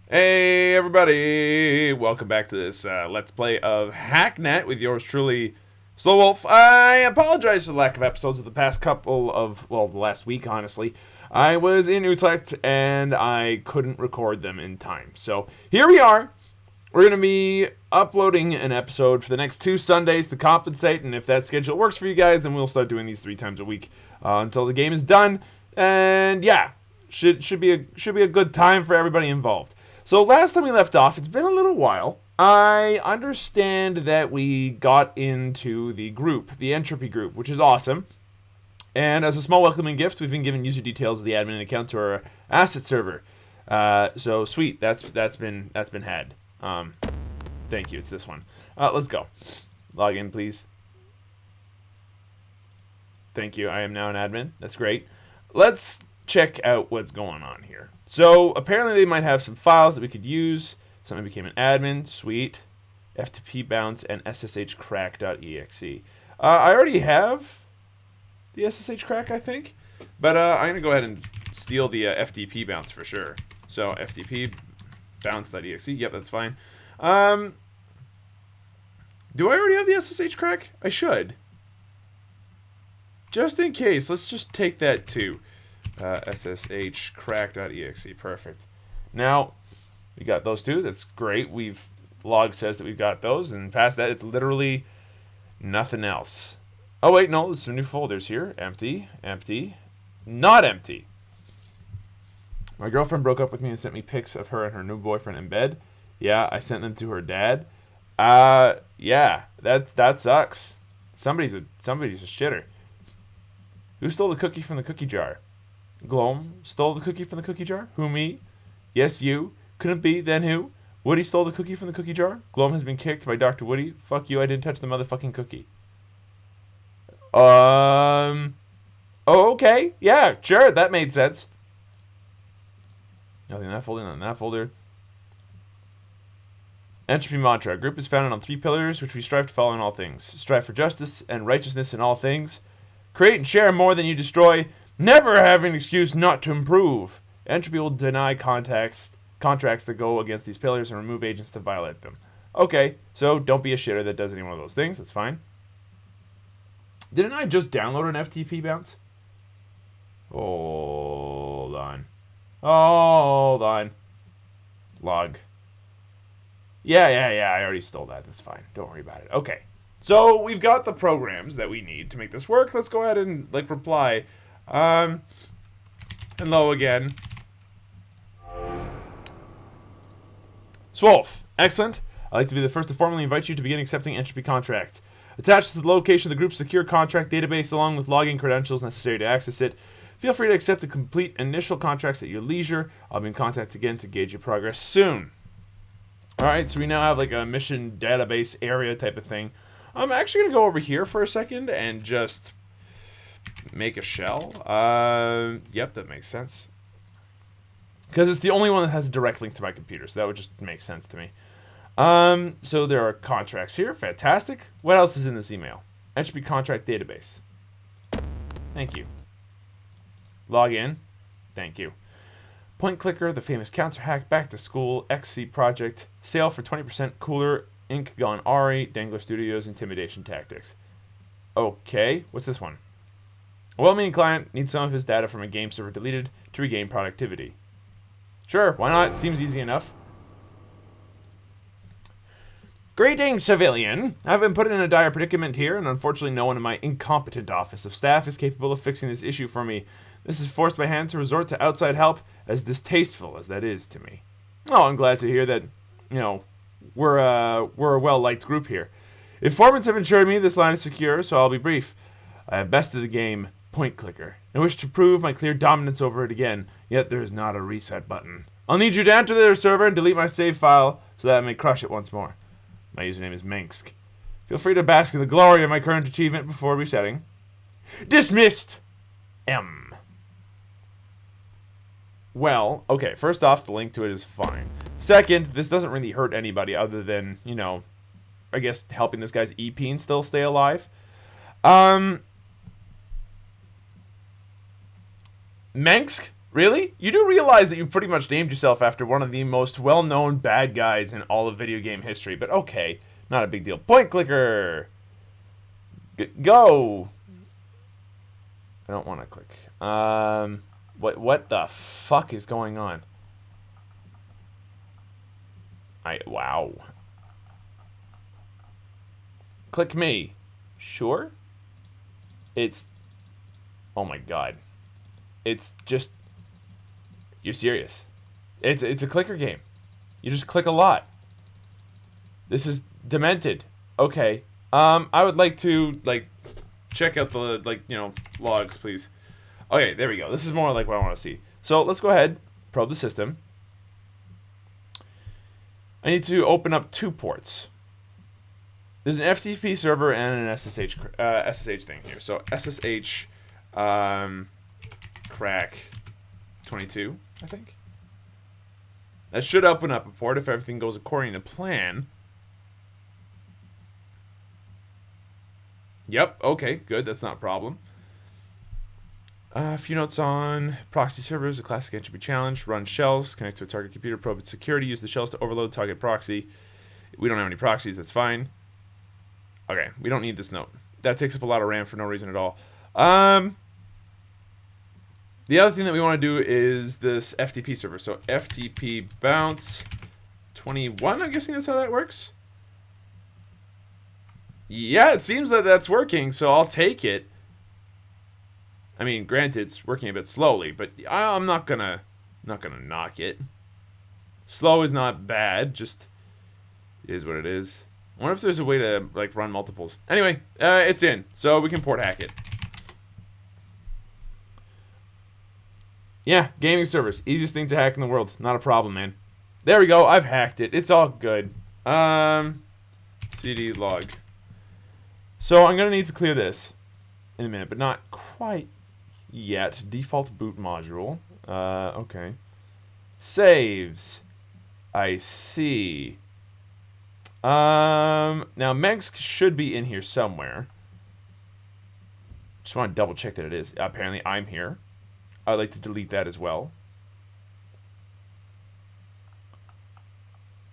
Hey everybody! Welcome back to this Let's Play of Hacknet with yours truly, SlowWolf. I apologize for the lack of episodes of the past couple of, well, the last week, honestly. I was in Utrecht and I couldn't record them in time. So, here we are. We're going to be uploading an episode for the next 2 Sundays to compensate, and if that schedule works for you guys, then we'll start doing these 3 times a week until the game is done. And yeah, should be a good time for everybody involved. So last time we left off, it's been a little while. I understand that we got into the group, the Entropy group, which is awesome. And as a small welcoming gift, we've been given user details of the admin account to our asset server. So sweet, that's been had. Thank you. It's this one. Let's go. Log in, please. Thank you. I am now an admin. That's great. Let's check out what's going on here. So apparently they might have some files that we could use. Somebody became an admin. Sweet. FTP bounce and sshcrack.exe. I already have the SSH crack, I think. But I'm going to go ahead and steal the FTP bounce for sure. So FTP bounce.exe. Yep, that's fine. Do I already have the SSH crack? I should. Just in case, let's just take that too. sshcrack.exe. Perfect. Now, we got those two. That's great. Log says that we've got those, and past that, it's literally nothing else. Oh, wait, no, there's some new folders here. Empty, empty, not empty. My girlfriend broke up with me and sent me pics of her and her new boyfriend in bed. Yeah, I sent them to her dad. Yeah, that sucks. Somebody's a shitter. Who stole the cookie from the cookie jar? Glom stole the cookie from the cookie jar? Who, me? Yes, you. Couldn't be, then who? Woody stole the cookie from the cookie jar? Glom has been kicked by Dr. Woody. Fuck you, I didn't touch the motherfucking cookie. Oh, okay. Yeah, sure, that made sense. Nothing in that folder, nothing in that folder. Entropy mantra. Our group is founded on 3 pillars, which we strive to follow in all things. Strive for justice and righteousness in all things. Create and share more than you destroy. Never have an excuse not to improve. Entropy will deny contracts that go against these pillars and remove agents that violate them. Okay, so don't be a shitter that does any one of those things. That's fine. Didn't I just download an FTP bounce? Hold on. Hold on. Log. Yeah, I already stole that. That's fine. Don't worry about it. Okay. So we've got the programs that we need to make this work. Let's go ahead and reply. Hello again. SlowWolf. Excellent. I'd like to be the first to formally invite you to begin accepting Entropy contracts. Attached to the location of the group's secure contract database along with login credentials necessary to access it. Feel free to accept and complete initial contracts at your leisure. I'll be in contact again to gauge your progress soon. Alright, so we now have a mission database area type of thing. I'm actually going to go over here for a second and just make a shell. Yep, that makes sense. Because it's the only one that has a direct link to my computer, so that would just make sense to me. So there are contracts here. Fantastic. What else is in this email? Entropy contract database. Thank you. Log in. Thank you. Point Clicker, the famous cancer hack, back to school, XC project, sale for 20% cooler, ink gone Ari, Dangler Studios, intimidation tactics. Okay, what's this one? A well-meaning client needs some of his data from a game server deleted to regain productivity. Sure, why not? Seems easy enough. Greetings, civilian. I've been put in a dire predicament here, and unfortunately no one in my incompetent office of staff is capable of fixing this issue for me. This has forced my hand to resort to outside help, as distasteful as that is to me. Oh, I'm glad to hear that, we're a well-liked group here. Informants have assured me this line is secure, so I'll be brief. I have bested the game, Point Clicker, and wish to prove my clear dominance over it again, yet there is not a reset button. I'll need you to enter their server and delete my save file, so that I may crush it once more. My username is Mengsk. Feel free to bask in the glory of my current achievement before resetting. Dismissed! M. Well, okay, first off, the link to it is fine. Second, this doesn't really hurt anybody other than, I guess helping this guy's EP still stay alive. Mengsk, Really? You do realize that you pretty much named yourself after one of the most well-known bad guys in all of video game history, but okay, not a big deal. Point clicker! Go! I don't want to click. What the fuck is going on? Wow. Click me. Sure? It's... Oh my god. It's just... You're serious. It's a clicker game. You just click a lot. This is demented. Okay. I would like to, like, check out the, like, you know, logs, please. Okay, there we go. This is more like what I want to see. So, let's go ahead, probe the system. I need to open up 2 ports. There's an FTP server and an SSH thing here. So, SSH, crack 22, I think. That should open up a port if everything goes according to plan. Yep, okay, good, that's not a problem. A few notes on proxy servers, a classic entropy challenge. Run shells, connect to a target computer, probe its security, use the shells to overload target proxy. We don't have any proxies, that's fine. Okay, we don't need this note. That takes up a lot of RAM for no reason at all. The other thing that we want to do is this FTP server. So FTP bounce 21, I'm guessing that's how that works. Yeah, it seems that that's working, so I'll take it. I mean, granted, it's working a bit slowly, but I'm not gonna knock it. Slow is not bad, just is what it is. I wonder if there's a way to, like, run multiples. Anyway, it's in, so we can port hack it. Yeah, gaming servers. Easiest thing to hack in the world. Not a problem, man. There we go. I've hacked it. It's all good. CD log. So I'm going to need to clear this in a minute, but not quite yet. Default boot module. Okay. Saves. I see. Now, Megs should be in here somewhere. Just want to double check that it is. Apparently, I'm here. I'd like to delete that as well.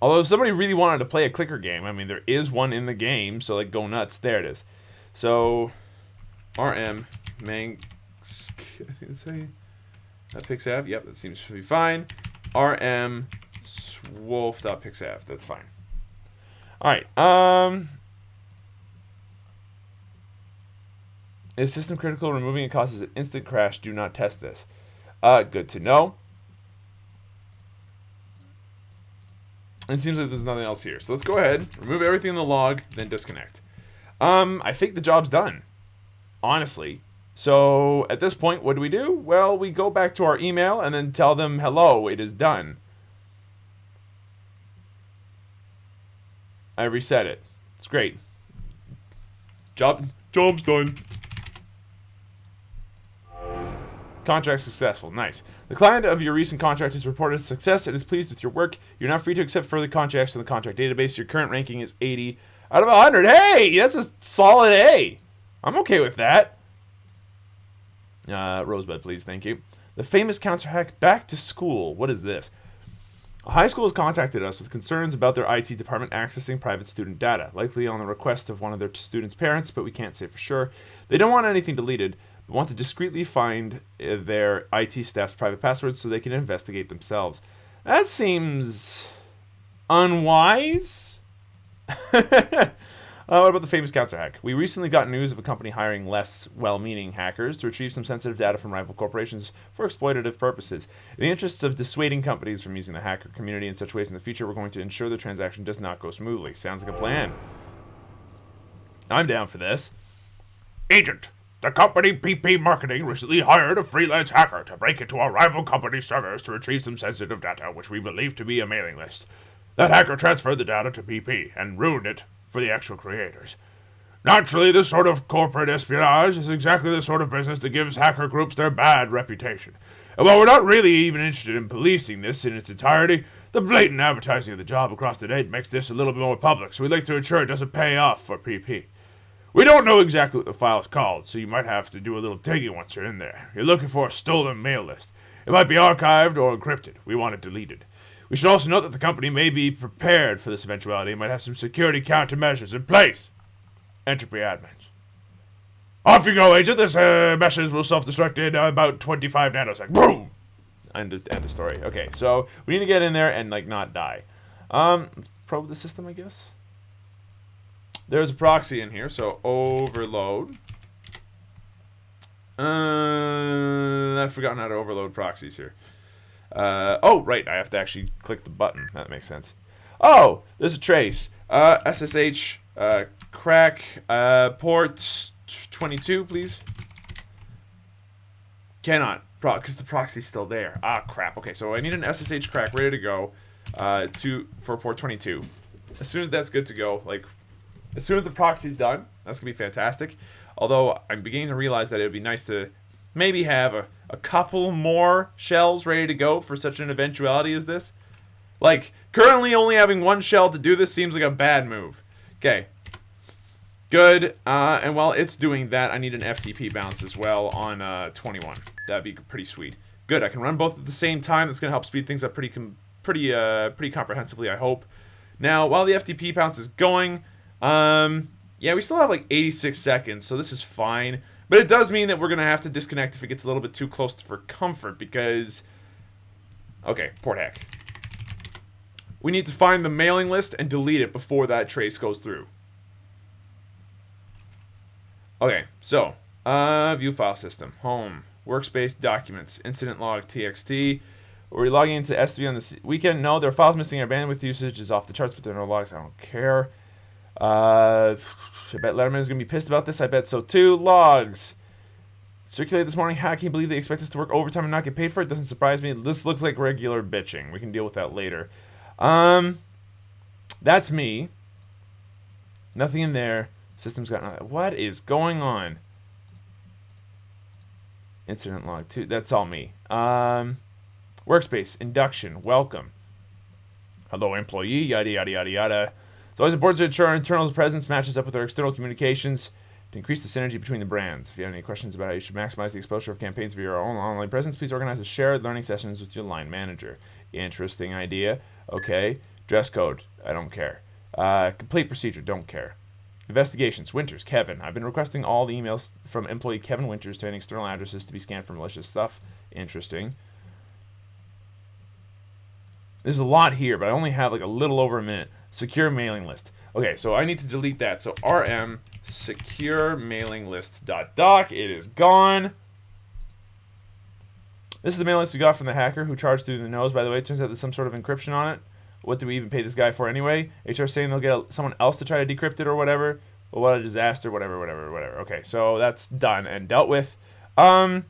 Although if somebody really wanted to play a clicker game, I mean, there is one in the game, so, like, go nuts. There it is. So, RM Manx, I think that's how you... That pixav, yep, that seems to be fine. RM SlowWolf.pixav, that's fine. Alright, is system critical? Removing it causes an instant crash. Do not test this. Good to know. It seems like there's nothing else here. So let's go ahead, remove everything in the log, then disconnect. I think the job's done. Honestly. So at this point, what do? Well, we go back to our email and then tell them, hello, it is done. I reset it. It's great. Job's done. Contract successful. Nice. The client of your recent contract has reported success and is pleased with your work. You're now free to accept further contracts from the contract database. Your current ranking is 80 out of 100. Hey, that's a solid A. I'm okay with that. Rosebud, please. Thank you. The famous counter hack back to school. What is this? A high school has contacted us with concerns about their IT department accessing private student data, likely on the request of one of their students' parents, but we can't say for sure. They don't want anything deleted, but want to discreetly find their IT staff's private passwords so they can investigate themselves. That seems unwise. What about the famous counter hack? We recently got news of a company hiring less well-meaning hackers to retrieve some sensitive data from rival corporations for exploitative purposes. In the interests of dissuading companies from using the hacker community in such ways in the future, we're going to ensure the transaction does not go smoothly. Sounds like a plan. I'm down for this. Agent, the company PP Marketing recently hired a freelance hacker to break into our rival company's servers to retrieve some sensitive data, which we believe to be a mailing list. That hacker transferred the data to PP and ruined it for the actual creators. Naturally, this sort of corporate espionage is exactly the sort of business that gives hacker groups their bad reputation. And while we're not really even interested in policing this in its entirety, the blatant advertising of the job across the net makes this a little bit more public, so we'd like to ensure it doesn't pay off for PP. We don't know exactly what the file is called, so you might have to do a little digging once you're in there. You're looking for a stolen mail list. It might be archived or encrypted. We want it deleted. We should also note that the company may be prepared for this eventuality and might have some security countermeasures in place. Entropy admins. Off you go, Agent. This message will self-destruct in about 25 nanoseconds. Boom! End of story. Okay, so we need to get in there and, like, not die. Let's probe the system, I guess. There's a proxy in here, so overload. I've forgotten how to overload proxies here. Oh, right, I have to actually click the button. That makes sense. Oh, there's a trace. SSH, crack, port 22, please. Cannot, because the proxy's still there. Ah, crap. Okay, so I need an SSH crack ready to go for port 22. As soon as that's good to go, like, as soon as the proxy's done, that's going to be fantastic. Although, I'm beginning to realize that it would be nice to maybe have a couple more shells ready to go for such an eventuality as this. Like, currently only having one shell to do this seems like a bad move. Okay. Good. And while it's doing that, I need an FTP bounce as well on 21. That'd be pretty sweet. Good. I can run both at the same time. That's going to help speed things up pretty comprehensively, I hope. Now, while the FTP bounce is going, yeah, we still have like 86 seconds, so this is fine. But it does mean that we're going to have to disconnect if it gets a little bit too close for comfort, because... Okay, port hack. We need to find the mailing list and delete it before that trace goes through. Okay, so, view file system, home, workspace, documents, incident log, txt. Are we logging into S3 on this weekend? No, there are files missing. Our bandwidth usage is off the charts, but there are no logs. I don't care. I bet Letterman is going to be pissed about this. I bet so too. Logs. Circulated this morning. How can you believe they expect us to work overtime and not get paid for it? Doesn't surprise me. This looks like regular bitching. We can deal with that later. That's me. Nothing in there. System's got nothing. What is going on? Incident log 2. That's all me. Workspace. Induction. Welcome. Hello, employee. Yada, yada, yada, yada. It's always important to ensure our internal presence matches up with our external communications to increase the synergy between the brands. If you have any questions about how you should maximize the exposure of campaigns via your own online presence, please organize a shared learning sessions with your line manager. Interesting idea. Okay. Dress code. I don't care. Complete procedure. Don't care. Investigations. Winters. Kevin. I've been requesting all the emails from employee Kevin Winters to any external addresses to be scanned for malicious stuff. Interesting. There's a lot here, but I only have like a little over a minute. Secure mailing list. Okay, so I need to delete that. So rm secure mailing list .doc. It is gone. This is the mailing list we got from the hacker who charged through the nose. By the way, it turns out there's some sort of encryption on it. What do we even pay this guy for anyway? HR saying they'll get someone else to try to decrypt it or whatever. Well, what a disaster. Whatever. Okay, so that's done and dealt with. While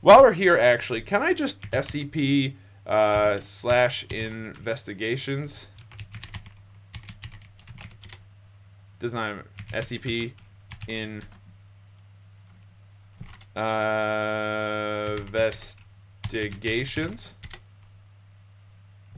we're here, actually, can I just SCP /investigations? Does not have SCP in investigations.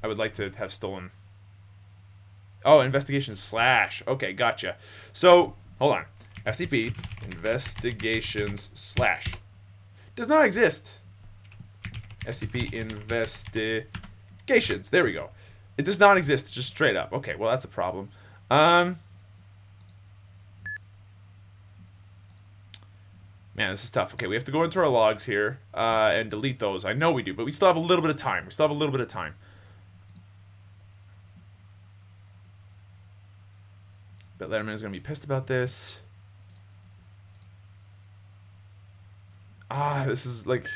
I would like to have stolen. Oh, investigation /. Okay, gotcha. So, hold on. SCP investigations / does not exist. SCP investigations. There we go. It does not exist, just straight up. Okay, well, that's a problem. Man, this is tough. Okay, we have to go into our logs here and delete those. I know we do, but we still have a little bit of time. But Letterman is going to be pissed about this. This is like...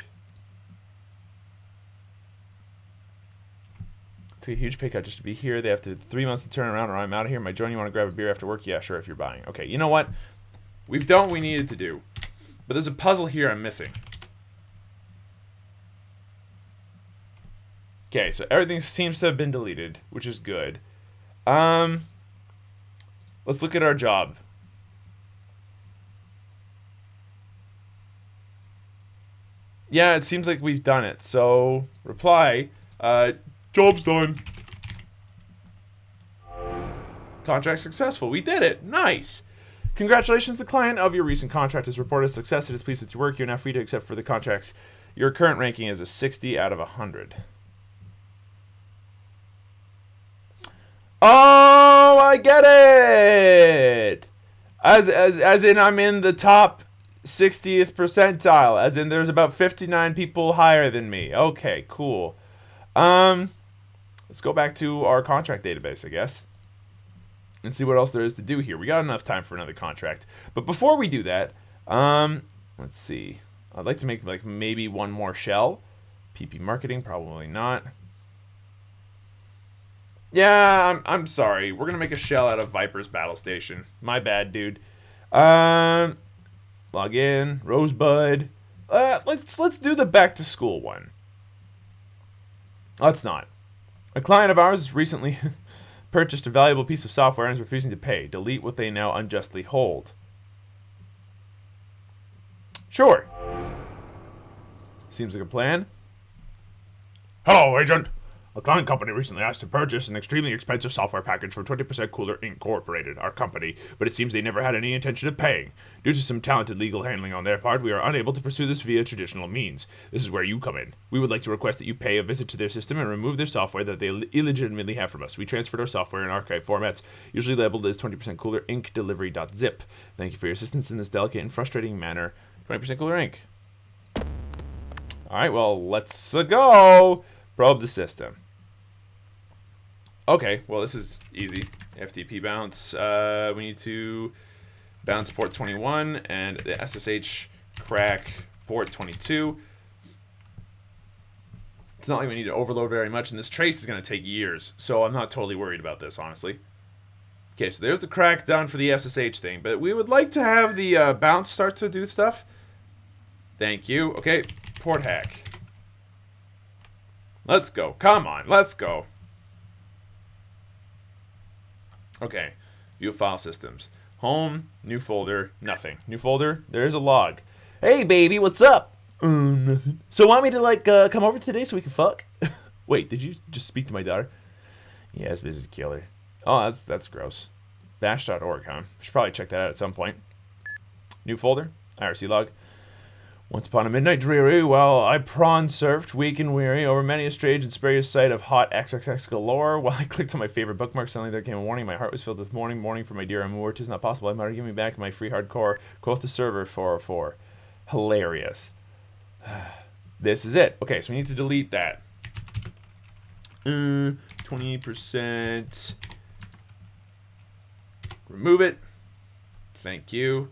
Take a huge pay cut just to be here. They have to 3 months to turn around or I'm out of here. Am I joining? You want to grab a beer after work? Yeah, sure, if you're buying. Okay, you know what? We've done what we needed to do. But there's a puzzle here I'm missing. Okay, so everything seems to have been deleted, which is good. Let's look at our job. Yeah, it seems like we've done it. So, reply. Job's done. Contract successful. We did it. Nice. Congratulations, the client of your recent contract has reported success. It is pleased with your work. You're now free to accept further contracts. Your current ranking is a 60 out of 100. Oh, I get it! As in I'm in the top 60th percentile. As in there's about 59 people higher than me. Okay, cool. Let's go back to our contract database, I guess, and see what else there is to do here. We got enough time for another contract. But before we do that, let's see. I'd like to make like maybe one more shell. PP marketing, probably not. Yeah, I'm sorry. We're gonna make a shell out of Viper's battle station. My bad, dude. Log in, Rosebud. Let's do the back to school one. Let's not. A client of ours recently purchased a valuable piece of software and is refusing to pay. Delete what they now unjustly hold. Sure. Seems like a plan. Hello, Agent. A client company recently asked to purchase an extremely expensive software package from 20% Cooler Incorporated, our company, but it seems they never had any intention of paying. Due to some talented legal handling on their part, we are unable to pursue this via traditional means. This is where you come in. We would like to request that you pay a visit to their system and remove their software that they illegitimately have from us. We transferred our software in archive formats, usually labeled as 20% Cooler Inc. Delivery.zip. Thank you for your assistance in this delicate and frustrating manner. 20% Cooler Inc. Alright, well, let's go! Probe the system. Okay, well, this is easy. FTP bounce. We need to bounce port 21 and the SSH crack port 22. It's not like we need to overload very much, and this trace is going to take years, so I'm not totally worried about this, honestly. Okay, so there's the crack done for the SSH thing, but we would like to have the bounce start to do stuff. Thank you. Okay, port hack. Let's go. Come on, let's go. Okay, view file systems. Home, new folder, nothing. New folder, there's a log. Hey, baby, what's up? Nothing. So want me to, like, come over today so we can fuck? Wait, did you just speak to my daughter? Yes, business killer. Oh, that's gross. Bash.org, huh? Should probably check that out at some point. New folder, IRC log. Once upon a midnight dreary, while I prawn surfed, weak and weary, over many a strange and spurious sight of hot XXX galore, while I clicked on my favorite bookmark, suddenly there came a warning. My heart was filled with mourning for my dear amour. 'Tis not possible. I might give me back my free hardcore. Quoth the server 404. Hilarious. This is it. Okay, so we need to delete that. 20%. Remove it. Thank you.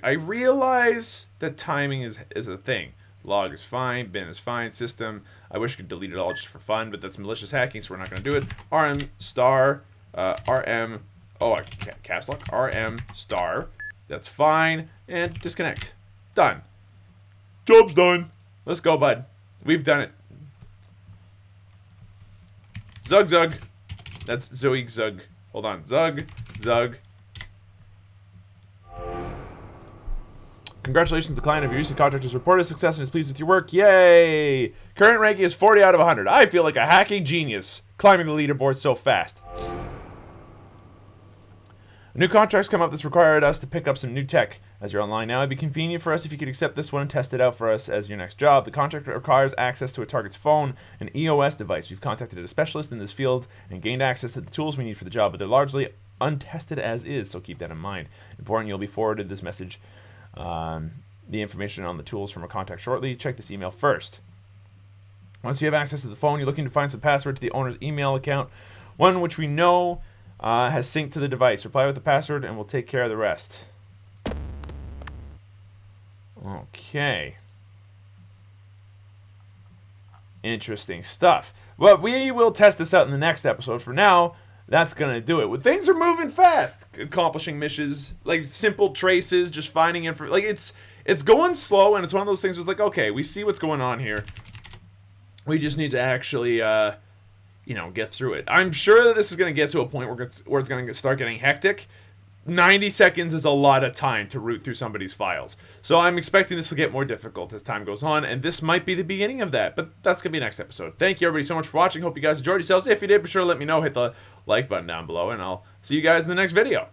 I realize that timing is a thing. Log is fine, bin is fine, system. I wish I could delete it all just for fun, but that's malicious hacking, so we're not going to do it. RM star, caps lock, RM star. That's fine, and disconnect. Done. Job's done. Let's go, bud. We've done it. Zug zug. That's Zoig zug. Hold on. Zug zug. Congratulations, the client of your recent contract has reported success and is pleased with your work. Yay! Current ranking is 40 out of 100. I feel like a hacking genius, climbing the leaderboard so fast. New contracts come up that's required us to pick up some new tech. As you're online now, it'd be convenient for us if you could accept this one and test it out for us as your next job. The contract requires access to a target's phone, an EOS device. We've contacted a specialist in this field and gained access to the tools we need for the job, but they're largely untested as is, so keep that in mind. Important, you'll be forwarded this message. The information on the tools from a contact shortly. Check this email first. Once you have access to the phone, you're looking to find some password to the owner's email account, one which we know has synced to the device. Reply with the password and we'll take care of the rest. Okay. Interesting stuff. Well, we will test this out in the next episode. For now, that's gonna do it. Things are moving fast. Accomplishing missions, like simple traces, just finding info. Like it's going slow, and it's one of those things where it's like, okay, we see what's going on here. We just need to actually, get through it. I'm sure that this is gonna get to a point where it's gonna start getting hectic. 90 seconds is a lot of time to root through somebody's files. So I'm expecting this to get more difficult as time goes on, and this might be the beginning of that, but that's going to be next episode. Thank you everybody so much for watching. Hope you guys enjoyed yourselves. If you did, be sure to let me know. Hit the like button down below, and I'll see you guys in the next video.